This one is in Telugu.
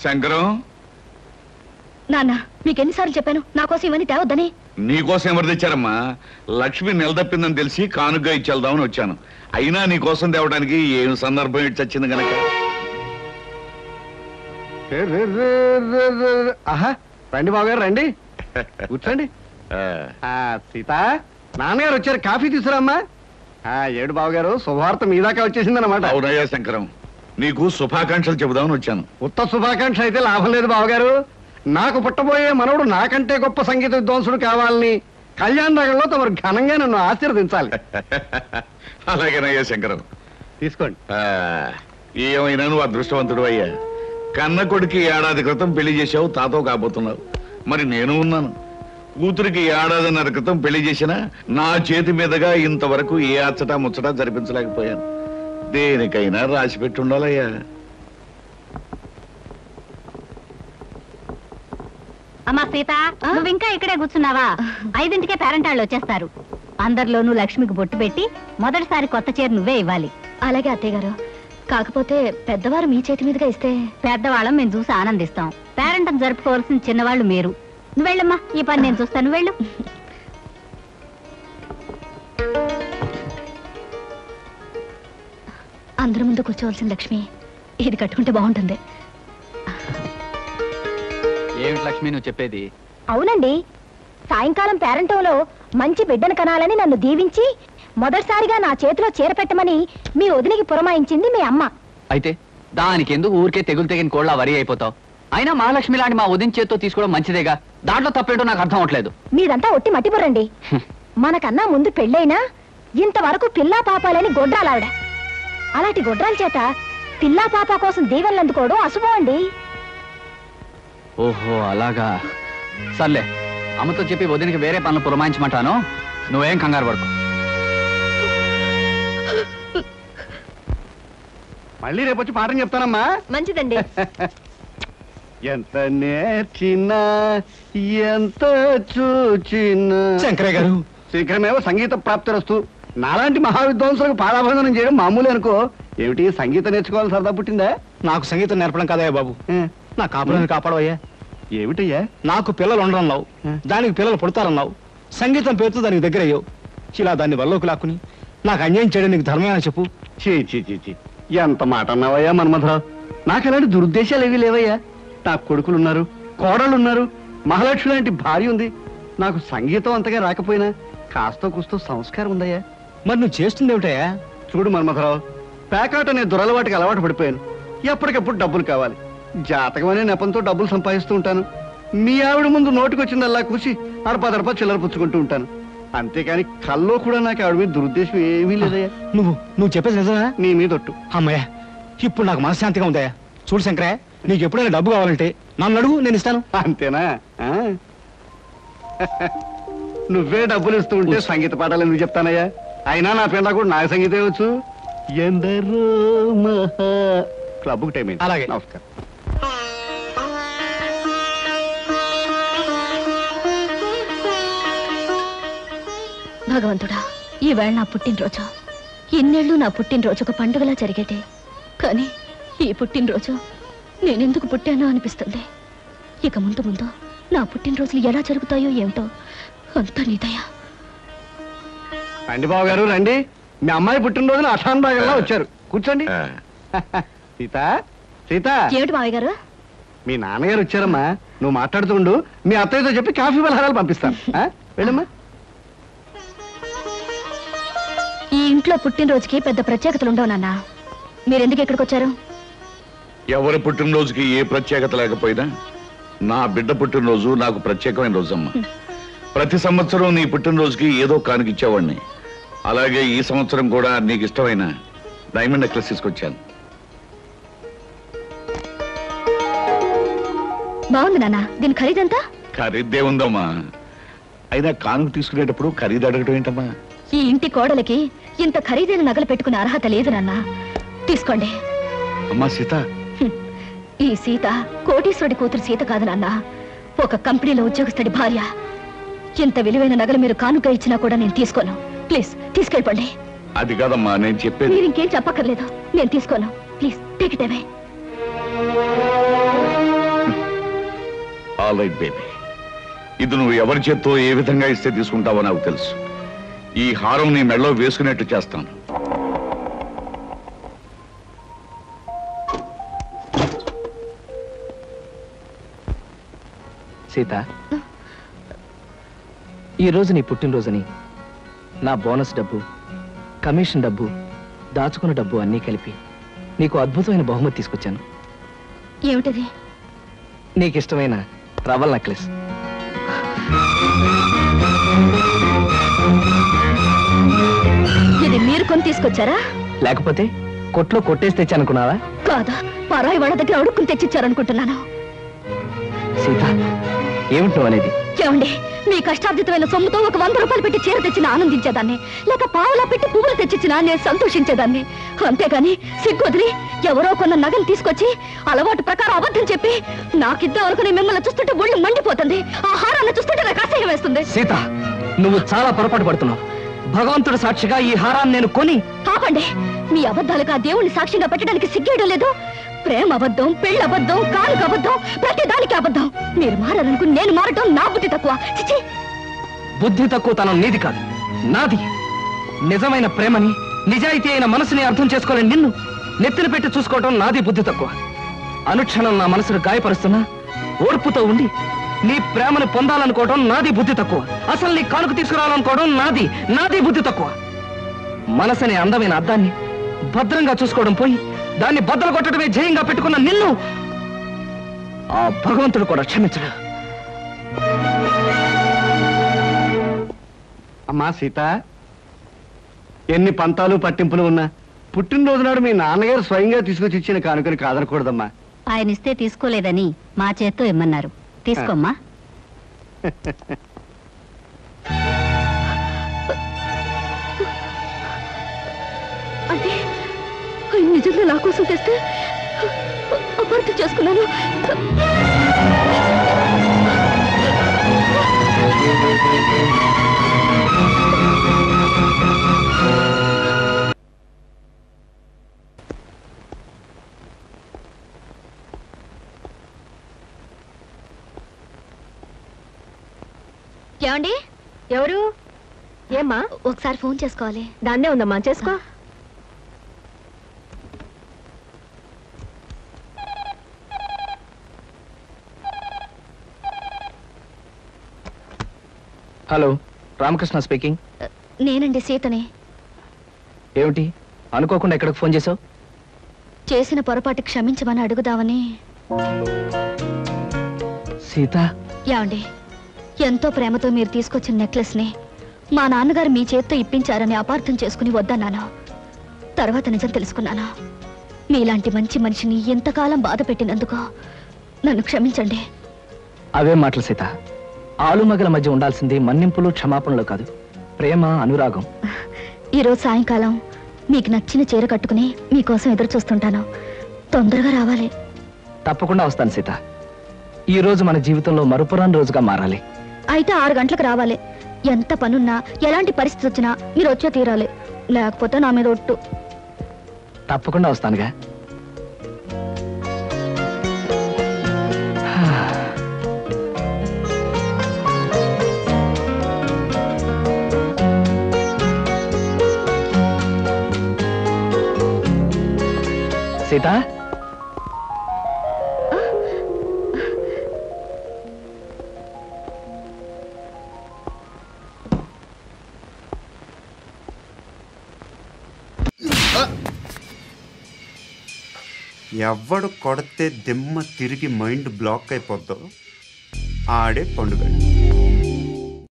శంకరం, నాన్న మీకెన్నిసార్లు చెప్పాను నా కోసం ఇవన్నీ తేవద్దని. నీకోసం ఎవరు తెచ్చారమ్మా? లక్ష్మి నిలదప్పిందని తెలిసి కానుగ్గా ఇచ్చేద్దామని వచ్చాను. అయినా నీకోసం తేవడానికి ఏం సందర్భం ఇచ్చి వచ్చింది గనక. రండి బావగారు, రండి కూర్చోండి. సీత, నాన్నగారు వచ్చారు, కాఫీ తీసుకురామ్మా. ఏడు బావగారు, శుభవార్త మీ దాకా వచ్చేసిందన్నమాట. అవునయ్యా శంకరం, నీకు శుభాకాంక్షలు చెబుదామని వచ్చాను. ఉత్త శుభాకాంక్ష అయితే లాభం లేదు బావగారు. నాకు పుట్టబోయే మనవడు నాకంటే గొప్ప సంగీత విద్వాంసుడు కావాలని కళ్యాణ నగర్లో తమరు ఘనంగా నన్ను ఆశీర్వదించాలి. అలాగేనయ్యా శంకరం, తీసుకోండి. ఏమైనా నువ్వు అదృష్టవంతుడు అయ్యా. కన్న కొడుకు ఏడాది క్రితం పెళ్లి చేసావు, తాతో కాబోతున్నావు. మరి నేను ఉన్నాను. కూతురికి ఏడాదిన్నర క్రితం పెళ్లి చేసినా నా చేతి మీదుగా ఇంతవరకు ఏ అచ్చటా ముచ్చటా జరిపించలేకపోయాను. దేనికైనా రాసి పెట్టి ఉండాలయ్యా. అమ్మా సీత, నువ్వు ఇంకా ఇక్కడే కూర్చున్నావా? 5ంటికే పేరెంటాళ్ళు వచ్చేస్తారు. అందరిలోనూ లక్ష్మికి బొట్టు పెట్టి మొదటిసారి కొత్త చీర నువ్వే ఇవ్వాలి. అలాగే అత్తయ్య గారు. కాకపోతే పెద్దవారు మీ చేతి మీదుగా ఇస్తే పెద్దవాళ్ళం మేము చూసి ఆనందిస్తాం. పేరెంటం జరుపుకోవాల్సిన చిన్నవాళ్ళు మీరు. నువ్వు వెళ్ళమ్మా, ఈ పని నేను చూస్తాను, వెళ్ళు. అందరి ముందు కూర్చోవలసిన లక్ష్మి ఇది కట్టుకుంటే బాగుంటుంది. ఏమిటి లక్ష్మి నువ్వు చెప్పేది? అవునండి, సాయంకాలం పేరెంటంలో మంచి బిడ్డను కనాలని నన్ను దీవించి మొదటిసారిగా నా చేతిలో చీర పెట్టమని మీ వదినికి పురమాయించింది మీ అమ్మ. అయితే దానికి ఎందుకు ఊరికే తెగులు తెగిన కోళ్ళ వరి అయిపోతావు? అయినా మహాలక్ష్మి లాంటి మా వదిన చేతితో తీసుకోవడం మంచిదేగా. దాంట్లో తప్పేంటో నాకు అర్థం అవట్లేదు. మీదంతా ఒట్టి మట్టిబుర్రండి. మనకన్నా ముందు పెళ్ళైనా ఇంతవరకు పిల్లా పాపాలని గొడ్రాలావిడ. అలాంటి గొడ్రాల చేత పిల్లా పాప కోసం దీవెనలు అందుకోవడం అశుభం అండి. ఓహో అలాగా. సర్లే, అమ్మతో చెప్పి వదినికి వేరే పనులు పురమాయించమంటాను. నువ్వేం కంగారు పడుకో. మళ్ళీ రేపు వచ్చి పాఠం చెప్తానమ్మా. మంచిదండి. ఎంత నేర్చినా ఎంత చూచినా. శంకరయ్య గారు, శీఘ్రమేవో సంగీత ప్రాప్తిరస్తు. నాలాంటి మహావిద్వాంసులకు పాదాభందనం చేయడం మామూలు అనుకో. ఏమిటి, సంగీతం నేర్చుకోవాలి సరదా పుట్టిందా? నాకు సంగీతం నేర్పడం కదయ్యా బాబు, నా కాపురాన్ని కాపాడవయ్యా. ఏమిటయ్యా? నాకు పిల్లలు ఉండరన్నావు, దానికి పిల్లలు పుడతారన్నావు. సంగీతం పేరుతో దానికి దగ్గర అయ్యావు. ఇలా దాన్ని వల్లోకి లాక్కుని నాకు అన్యాయం చేయడం నీకు ధర్మమేనా చెప్పు? చీ ఎంత మాట అన్నావయ్యా మన్మథరావు. నాకు అలాంటి దురుద్దేశాలు ఏవీ లేవయ్యా. నాకు కొడుకులున్నారు, కోడళ్ళున్నారు, మహాలక్ష్మి లాంటి భార్య ఉంది. నాకు సంగీతం అంతగా రాకపోయినా కాస్తో కూస్తో సంస్కారం ఉందయ్యా. మరి నువ్వు చేస్తుంది ఏమిటయ్యా? చూడు మన్మథరావు, పేకాట అనే దురలవాటికి అలవాటు పడిపోయాను. ఎప్పటికప్పుడు డబ్బులు కావాలి. జాతకం అనే నెపంతో డబ్బులు సంపాదిస్తూ ఉంటాను. మీ ఆవిడ ముందు నోటికొచ్చిందల్లా కూసి అడపదడప చిల్లర పుచ్చుకుంటూ ఉంటాను. అంతేకాని కల్లో కూడా నాకు ఆవిడ మీద దురుద్దేశం ఏమీ లేదయ్యా. నువ్వు చెప్పేది నిజమా? నీ మీద ఒట్టు. అమ్మయ్యా, ఇప్పుడు నాకు మనశ్శాంతిగా ఉందయ్యా. చూడు శంకరయ్య, నీకు ఎప్పుడైనా డబ్బు కావాలంటే నన్ను అడుగు, నేను ఇస్తాను. అంతేనా? నువ్వే డబ్బులు ఇస్తూ ఉంటే సంగీత పాఠాలు ఎందుకు చెప్తానయ్యా? అయినా నా పిల్ల కూడా నాకు సంగీతం వచ్చు. ఎందరో మహా క్లబ్కు టైం అయింది. అలాగే, నమస్కారం. భగవంతుడా, ఈవేళ నా పుట్టినరోజు. ఇన్నేళ్ళు నా పుట్టినరోజు ఒక పండుగలా జరిగేటే, కానీ ఈ పుట్టినరోజు నేనెందుకు పుట్టానో అనిపిస్తుంది. ఇక ముందు ముందు నా పుట్టినరోజులు ఎలా జరుగుతాయో ఏమిటో, అంతా నీదయా. రండి బాబు గారు, రండి. మీ అమ్మాయి పుట్టినరోజున అఠాన్ బాగా వచ్చారు. కూర్చోండి. సీత, సీత. ఏమిటి మావయ్య గారు? మీ నాన్నగారు వచ్చారమ్మా. నువ్వు మాట్లాడుతూ ఉండు, మీ అత్తయ్యతో చెప్పి కాఫీ పలహారాలు పంపిస్తాను. వెళ్ళమ్మా. ఈ ఇంట్లో పుట్టినరోజుకి పెద్ద ప్రత్యేకతలు ఉండవు నాన్న. మీరెందుకు ఇక్కడికి వచ్చారు? ఎవరి పుట్టినరోజుకి ఏ ప్రత్యేకత లేకపోయినా నా బిడ్డ పుట్టినరోజు నాకు ప్రత్యేకమైన రోజమ్మా. ప్రతి సంవత్సరం నీ పుట్టినరోజుకి ఏదో కానుకిచ్చేవాడిని. అలాగే ఈ సంవత్సరం కూడా నీకు ఇష్టమైన డైమండ్ నెక్లెస్ తీసుకొచ్చాను. బాగుంది నాన్న. దీని ఖరీదంతా? ఖరీదే ఉందమ్మా. అయినా కానుక తీసుకునేటప్పుడు ఖరీదు అడగటం ఏంటమ్మా? ఈ ఇంటి కోడలికి ఇంత ఖరీదైన నగలు పెట్టుకునే అర్హత లేదు నాన్న. తీసుకోండి. అమ్మా సీత, ఈ సీత కోటీశ్వరుడి కూతురు సీత కాదు నాన్న, ఒక కంపెనీలో ఉద్యోగస్తుడి భార్య. ఇంత విలువైన నగలు మీరు కానుక ఇచ్చినా కూడా నేను తీసుకోను. ప్లీజ్ తీసుకెళ్ళిపోండి. అది కాదమ్మా నేను చెప్పేది. మీరు ఇంకేం చెప్పక్కర్లేదు, నేను తీసుకోను. Please take it away. All right baby, ఇది నువ్వు ఎవరి చేత్తో ఏ విధంగా ఇస్తే తీసుకుంటావో నాకు తెలుసు. ఈ హారం నీ మెడలో వేసుకునేట్టు చేస్తాను. సీత, ఈరోజు నీ పుట్టినరోజుని నా బోనస్ డబ్బు, కమిషన్ డబ్బు, దాచుకున్న డబ్బు అన్నీ కలిపి నీకు అద్భుతమైన బహుమతి తీసుకొచ్చాను. ఏమిటది? నీకు ఇష్టమైన రవల్ నెక్లెస్. ఇది మీరు కొని తీసుకొచ్చారా? లేకపోతే కొట్లో కొట్టేసి తెచ్చానుకున్నావా? కాదా, పరాయి వాళ్ళ దగ్గర అడుక్కుని తెచ్చిచ్చారనుకుంటున్నాను. సీత, ఏమిటి నువ్వు అనేది? ఏమండి, మీ కష్టార్జితమైన సొమ్ముతో ఒక 100 రూపాయలు పెట్టి చీర తెచ్చినా ఆనందించేదాన్ని, లేక పావులా పెట్టి పువ్వులు తెచ్చిచ్చినా నేను సంతోషించేదాన్ని. అంతేగాని సిగ్గు వదిలి ఎవరో కొన్న నగలు తీసుకొచ్చి అలవాటు ప్రకారం అబద్ధం చెప్పి నాకిద్దాం అనుకుని మిమ్మల్ని చూస్తుంటే ఒళ్ళు మండిపోతుంది. ఆ హారాన్ని చూస్తుంటే నాకు అసహ్యం వేస్తుంది. సీత, నువ్వు చాలా పొరపాటు పడుతున్నావు. భగవంతుడు సాక్షిగా ఈ హారాన్ని నేను కొని... ఆపండి, మీ అబద్ధాలకు ఆ దేవుణ్ణి సాక్షిగా పెట్టడానికి సిగ్గేయడం లేదు. ప్రేమ అబద్ధం, పెళ్లి అబద్ధం, కానుక అబద్ధం, ప్రతి దానికి అబద్ధం. మీరు మారాలనుకుని నేను మారటం నా బుద్ధి తక్కువ. చిచి, బుద్ధి తక్కువ తనం నీది కాదు, నాది. నిజమైన ప్రేమని, నిజాయితీ అయిన మనసుని అర్థం చేసుకోలేని నిన్ను నెత్తిన పెట్టి చూసుకోవటం నాది బుద్ధి తక్కువ. అనుక్షణం నా మనసును గాయపరుస్తున్నా ఓర్పుతో ఉండి నీ ప్రేమను పొందాలనుకోవడం నాది బుద్ధి తక్కువ. అసలు నీ కానుక తీసుకురావాలనుకోవడం నాది బుద్ధి తక్కువ. మనసనే అందమైన అద్దాన్ని భద్రంగా చూసుకోవడం పోయి దాన్ని బద్దలు కొట్టడమే జయంగా పెట్టుకున్న నిన్ను ఆ భగవంతుడు కూడా క్షమించడు. అమ్మా సీత, ఎన్ని పంతాలు పట్టింపులు ఉన్నా పుట్టినరోజు నాడు మీ నాన్నగారు స్వయంగా తీసుకొచ్చి ఇచ్చిన కానుకని కాదనకూడదమ్మా. ఆయన ఇస్తే తీసుకోలేదని మా చేత్తో ఇమ్మన్నారు. తీసుకోమ్మా. అంటే ఆయన నిజంగా నా కోసం తెస్తే అపార్థం చేసుకున్నాను. ఏమండి? ఎవరు? ఏమ్మా? ఒకసారి ఫోన్ చేసుకోవాలి. దాన్నే ఉందమ్మా, చేసుకో. Hello, Ramakrishna speaking. నేనండి, సీతని. ఏమిటి అనుకోకుండా ఎక్కడికి ఫోన్ చేసావు? చేసిన పొరపాటు క్షమించమని అడుగుదామని. సీత, ఏమండి, ఎంతో ప్రేమతో మీరు తీసుకొచ్చిన నెక్లెస్ ని మా నాన్నగారు మీ చేత్తో ఇప్పించారని అపార్థం చేసుకుని వద్దన్నాను. తర్వాత నిజం తెలుసుకున్నాను. మీలాంటి మంచి మనిషిని ఎంతకాలం బాధ పెట్టినందుకు నన్ను క్షమించండి. అవే మాటలు సీత. ఆలుమగల మధ్య ఉండాల్సింది మన్నింపులు క్షమాపణలు కాదు, ప్రేమ, అనురాగం. ఈరోజు సాయంకాలం మీకు నచ్చిన చీర కట్టుకుని మీకోసం ఎదురు చూస్తుంటాను. తొందరగా రావాలి. తప్పకుండా వస్తాను సీత. ఈ రోజు మన జీవితంలో మరుపురాని రోజుగా మారాలి. అయితే 6 గంటలకు రావాలి. ఎంత పనున్నా, ఎలాంటి పరిస్థితి వచ్చినా మీరు వచ్చే తీరాలి. లేకపోతే నా మీద ఒట్టు. తప్పకుండా వస్తానుగా. సీత, ఎవడు కొడితే దిమ్మ తిరిగి మైండ్ బ్లాక్ అయిపోద్దో ఆడే పండుగ.